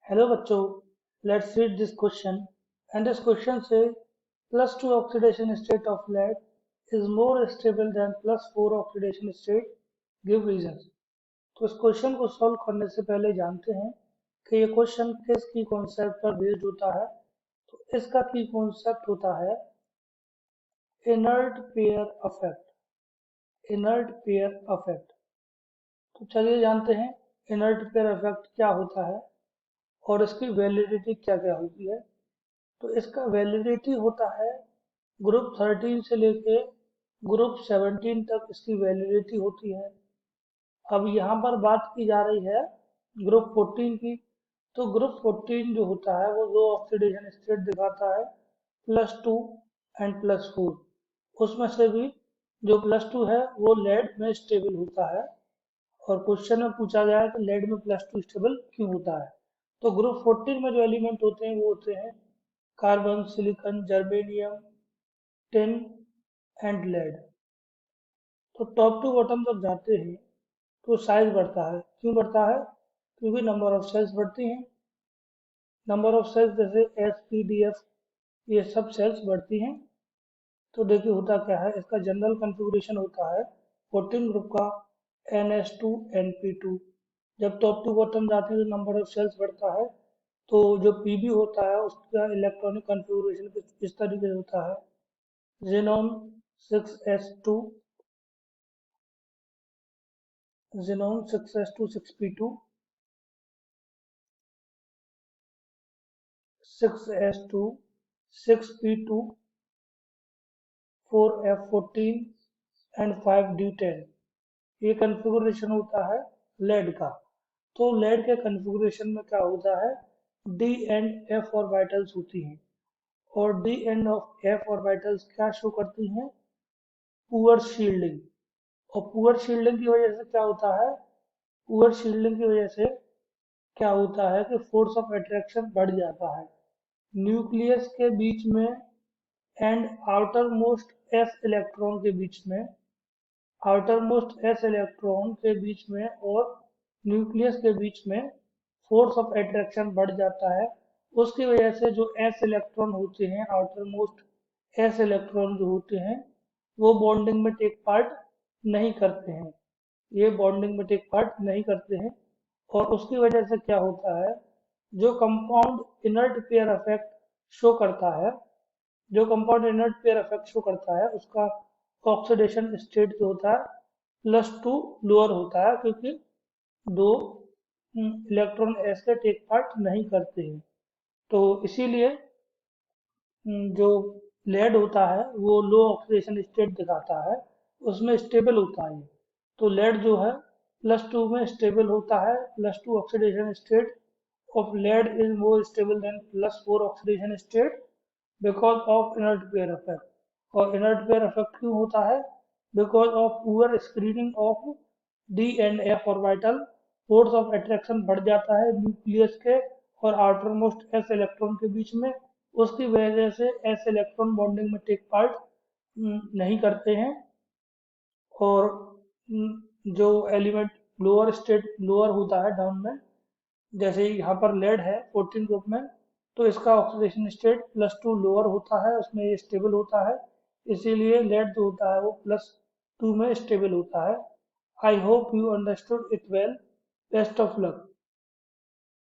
Hello बच्चों, let's read this question. And this question says +2 oxidation state of lead is more stable than +4 oxidation state. Give reasons. तो इस question को solve करने से पहले जानते हैं कि ये क्वेश्चन किस की कॉन्सेप्ट पर बेस्ड होता है। तो इसका की कॉन्सेप्ट होता है inert pair effect. Inert pair effect. तो चलिए जानते हैं इनर्ट पेयर इफेक्ट क्या होता है और इसकी वैलिडिटी क्या क्या होती है। तो इसका वैलिडिटी होता है ग्रुप 13 से लेके ग्रुप 17 तक इसकी वैलिडिटी होती है। अब यहाँ पर बात की जा रही है ग्रुप 14 की। तो ग्रुप 14 जो होता है वो दो ऑक्सीडेशन स्टेट दिखाता है, +2 एंड +4। उसमें से भी जो +2 है वो लेड में स्टेबल होता है और क्वेश्चन में पूछा गया है कि लेड में +2 स्टेबल क्यों होता है। तो ग्रुप 14 में जो एलिमेंट होते हैं वो होते हैं carbon, silicon, germanium, tin and lead. तो टॉप टू बॉटम तक जाते हैं तो साइज बढ़ता है। क्यों बढ़ता है? क्योंकि नंबर ऑफ सेल्स बढ़ती हैं। नंबर ऑफ सेल्स जैसे एस, पी, डी, एफ, ये सब सेल्स बढ़ती हैं। तो देखिए होता क्या है, इसका जनरल कॉन्फ़िगरेशन होता है 14 ग्रुप का NH2NP2। जब टॉप टू बॉटम जाते हैं तो नंबर ऑफ सेल्स बढ़ता है। तो जो पीबी होता है उसका इलेक्ट्रॉनिक कॉन्फ़िगरेशन इस तरीके से होता है, xenon 6s2, xenon 6s2 6p2, 6s2 6p2 4f14 and 5d10। ये कॉन्फ़िगरेशन होता है लेड का। तो लेड के कॉन्फ़िगरेशन में क्या होता है, डी एंड एफ ऑर्बिटल्स होती हैं और D end of F orbitals क्या शो करती हैं, पुअर शील्डिंग। और पुअर शील्डिंग की वजह से क्या होता है, पुअर शील्डिंग की वजह से क्या होता है कि फोर्स ऑफ अट्रैक्शन बढ़ जाता है न्यूक्लियस के बीच में and outer most S electron के बीच में। आउटर मोस्ट एस इलेक्ट्रॉन के बीच में और न्यूक्लियस के बीच में फोर्स ऑफ अट्रैक्शन बढ़ जाता है। उसकी वजह से जो एस इलेक्ट्रॉन होते हैं, आउटर मोस्ट एस इलेक्ट्रॉन जो होते हैं वो बॉन्डिंग में टेक पार्ट नहीं करते हैं। ये बॉन्डिंग में टेक पार्ट नहीं करते हैं और उसकी वजह से क्या होता है, जो compound inert pair effect show करता है, जो compound inert pair effect show करता है उसका ऑक्सीडेशन स्टेट जो होता है +2 लोअर होता है, क्योंकि दो इलेक्ट्रॉन ऐसे टेक पार्ट नहीं करते हैं। तो इसीलिए जो लेड होता है वो लो ऑक्सीडेशन स्टेट दिखाता है, उसमें स्टेबल होता है। तो लेड जो है +2 में स्टेबल होता है। +2 oxidation state of lead is more stable than +4 oxidation state because of inert pair effect। और inert pair effect क्यों होता है? Because of poor screening of d and f orbital। Force of attraction बढ़ जाता है nucleus के और outer most S electron के बीच में। उसकी वजह से एस इलेक्ट्रॉन बॉन्डिंग में टेक पार्ट नहीं करते हैं और जो एलिमेंट लोअर स्टेट लोअर होता है डाउन में, जैसे यहाँ पर लेड है 14 ग्रुप में, तो इसका ऑक्सीडेशन स्टेट +2 लोअर होता है, उसमें ये स्टेबल होता है। इसीलिए लेड जो होता है वो +2 में स्टेबल होता है। I hope you understood it well. Best of luck.